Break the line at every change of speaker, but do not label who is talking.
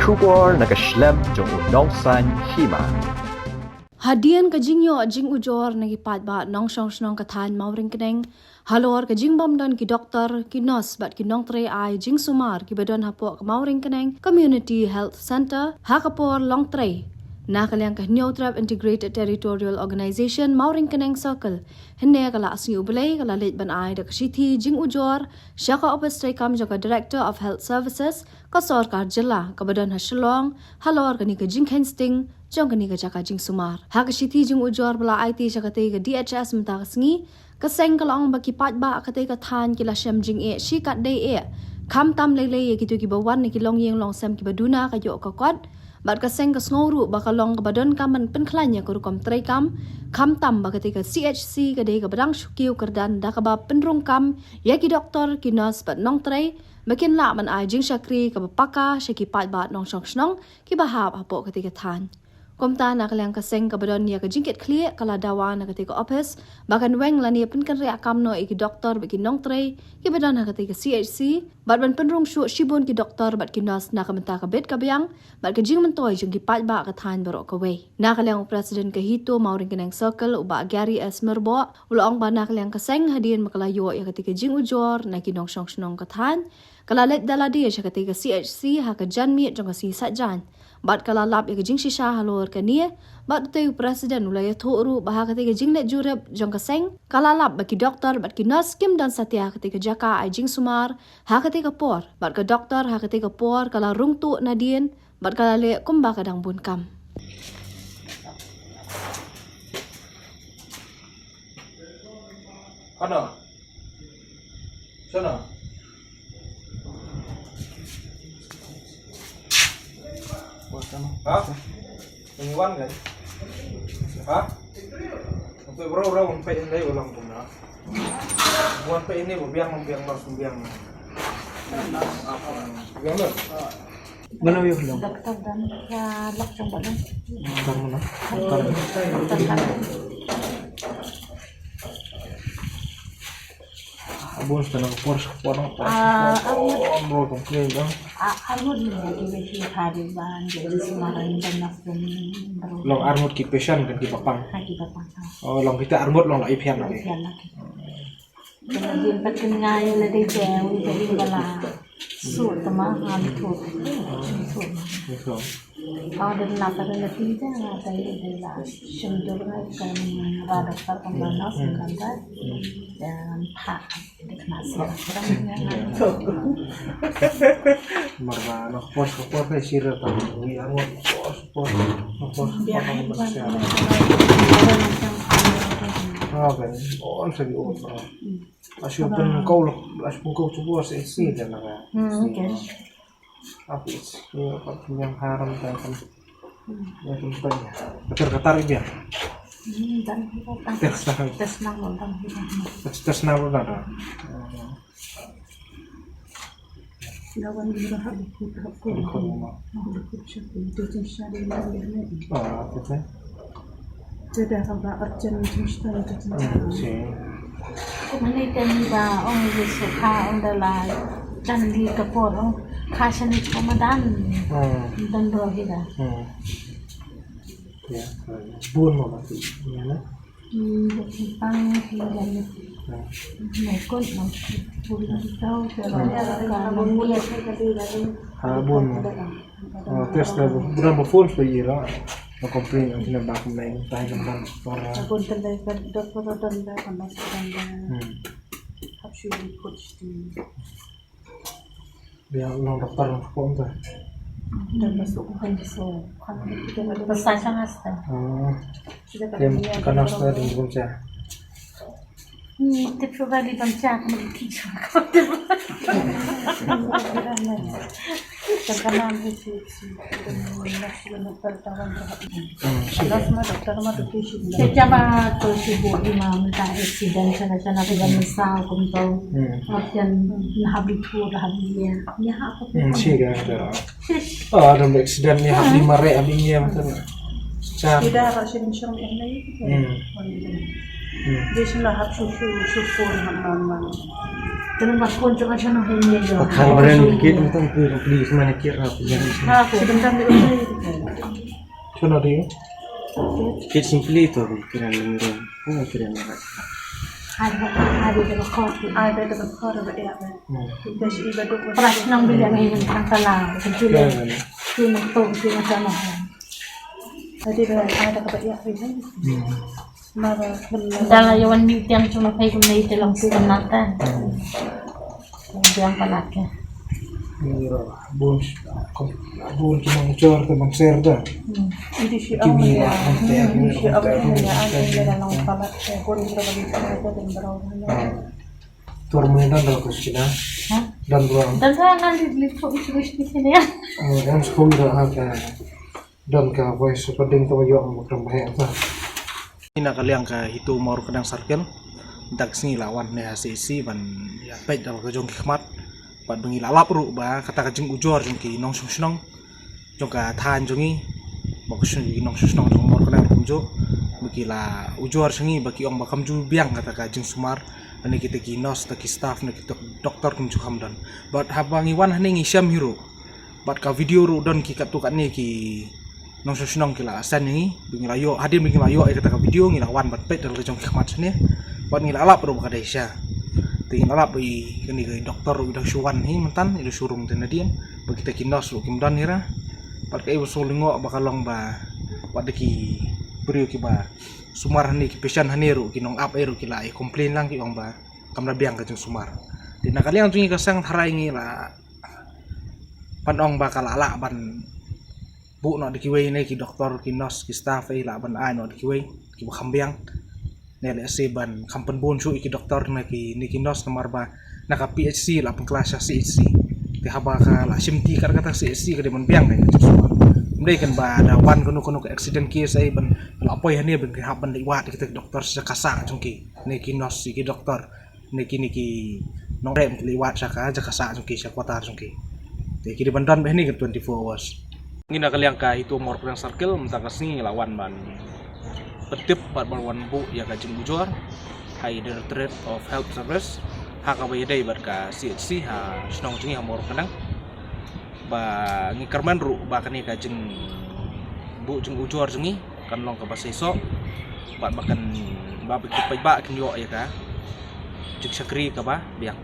Shubor nakaslem jong unong san hima.
Hadian ka jingyo jing ujor nagipat ba nong song snong kathan mauring keneng halor ka jing bom don ki doktor ki nurse bat ki nong tre ai jing sumar ki badon hapo ka mauring keneng community health center hakapor long tre nakalyang ka Neotrap Integrated Territorial Organization mauring keneng circle henne kala asngi ublay kala late ban ai da kashiti jing ujor shaka opestre kam joka director of health services ka sarkar jilla ka badon ha Shillong halor ka ni ka jing hensting jong kani ka jaka jing sumar ha ka shiti jing ujor bala IT shakate ka DHS mta kasngi ka seng kalong ba ki pat ba ka te ka than ki la shem jing e shi kat dei e kham tam lele ye ki tu ki bawan ni ki long yeng long sem ki baduna ka yo ka kot bat ka seng ka sngoru ba ka long ka badon ka man pen khlanya ko kom trai kam kham tam ba ka te ka CHC ka dei ka badang shukiu kardan da ka ba penrung kam ye ki doktor ki nurse bat nong trai makin la man ai jing shakri ka ba paka shaki pat ba nong shong snong ki ba hap apo ka te ka than komta na kalyang kaseng ka badon niya ka jingket clear kala dawa na ka te ka office bakan weng la niya pen kan rea kam no ki doktor ba ki nong trai ki badon ha ka te ka CHC bat ban penrung shu shibun ki doktor bat ki nurse na ka menta ka bet ka byang bat ka jing mentoy jing ki pat ba ka than baro ka we na kalyang president ka hito mauring keneng circle uba Gary S Merbo ulong ba na kalyang kaseng hadian makalayo ya ka te ka jing ujor na ki nong shong snong ka than kala let dala dia sya ka te ka CHC ha ka jan mi jong ka si sajan bat kala lap ya jing shisha halor kania bat te president ulaya thoru bah ka te jing le jurep jong ka seng kala lap ba ki doktor bat ki nurse kim dan satya ka te jaka ai jing sumar ha ka te por bat ka doktor ha ka te por kala rungtu nadien bat kala le kumba kadang bun kam
Ano? Sana? Ha? Iniwan kan? Ha? Untuk bro umpai ini ulang pun na. Buat pe ini biang mas biang. Biang lo. Mana biang lo?
Dokter dan ya langsung badan.
Mana? Abon tanang pors bro komplain dong.
Armut ni di hari ban jadi semaran dan nasdem baru.
Long armut ki pesan kan ki papang.
Lagi bapak.
Oh long kita armut long la ipian lagi.
Kemudian pakai ngai le de jauh jadi bala sud tema hantu. Sud.
Betul.
Ada napa ada tidak ada adalah sendiri kan ada dokter kemana sekarang dan pak dikenasi
Marah nak pos ke sirah tahu. Wi armut pos. Ah kan, on segi on. Asyupun kau coba sesi dan apa. Apa itu yang haram kan ya contohnya ketar dia
dan tes
nama kan
lawan juga habis tidak sampai urgent sih mana kan ba orang suka orang dalam dan di kapor kasan itu Ramadan dan berhida
ya bun mau mati ya lah
tentang dan mekon boleh tahu kalau mulai
bun tes berapa phone sebenarnya no komplain ang tinabak main tayo ng para
pun terdapat dokter dan pemasaran actually coach di
dia ulang dokter ng phone ta
dan masuk kan so kan kita ada pesan sangat
yang kanas na din pun siya
te provali bancak magkikita terkenal itu Sejaba to sibo imam ta accident sana dengan misal kumpul kemudian habitur habinya ya apa
sih kan ada accident nya habis mare abinya macam
tidak rasin syam ini jadi lah harus syukur man Jangan bakun cuma cuma hanya jo.
Kemarin kita nonton di mana kira yang
Sebentar di usia.
cuma dia. Kit simply itu kira lembaran. Oh kira lembaran.
Ada dalam kopi.
Ada dalam koran ya. Jadi ibadah
Peras nang bilang ini tentang salam. Kecuali cuma tuh cuma sama.
Jadi ada kabar ya ini. Mara
Dalam yawan yang cuma kayak gini dalam tuh nata. Yang palaknya.
Mira, bun cuma ngecor teman serda.
Hindi siya
Kimi
ang hindi siya ang
ang
dalang palat siya kung hindi ka bisa ito din baraw na
Turmedan dalam kesina dan ruang
Dan nanti dilihat isu-isu di sini ya.
dan sekolah dah ada dan ka voice seperti itu yang makram bahaya apa. Ina kaliang ka itu mau kedang sarkel dak sini lawan ne HCC ban ya baik dalam kejong khmat ban bengi lalap ru ba kata kajeng ujor jong ki nong sunong jong ka than jongi bok sun ki nong sunong jong mau kedang kumjo bukila ujor sengi baki ong bakam ju biang kata kajeng sumar ani kita ki nos ki staff ne kita doktor kumju hamdan bat habang iwan hani ngisam hiro bat ka video ru don ki katukan ni ki nong sunong kila asan ni bengi layo hadir bengi layo kata ka video ngi lawan bat pet dalam kejong khmat sini bat ngi lalap ru ka desa tinggal apa ini ke dokter udah suwan hi mentan itu surung tenadian bagi kita kinos lu kimdan hira pakai usul lingo bakal long ba pada ki beri ki ba sumar hani ki pesan hani ru kinong up eru kila komplain lang ki ong ba kamna biang ka jeng sumar tina kalian tungi kasang harai ngi la panong bakal ala ban bu no dikiwe ne ki dokter kinos ki staff ai la ban ai no dikiwe ki bakhambiang nele seban kampen bonsu iki doktor naki niki nos nomor ba naka PhD la pengkelas CHC ti haba ka la simti kata CHC ka demen biang kan semua mendai kan ba ada wan kono ke accident case ai ban la poi hani ben haban di wat kita doktor sakasa jungki niki nos iki doktor niki nong rem liwat saka jakasa jungki sakota jungki ti ki bandan behni ke 24 hours ngina kaliang ka itu mor perang circle mentakasni lawan ban Petip Barbarwan Bu ya kajeng ujor hai Directorate of Health Service haka bayadai barka CHC ha senong jengi hamor kanang ba ngikerman ru ba kani kajeng Bu jeng ujor jengi kan long ka baseso ba bakan ba bikip ba kan yo ya ka jek sakri ka ba biang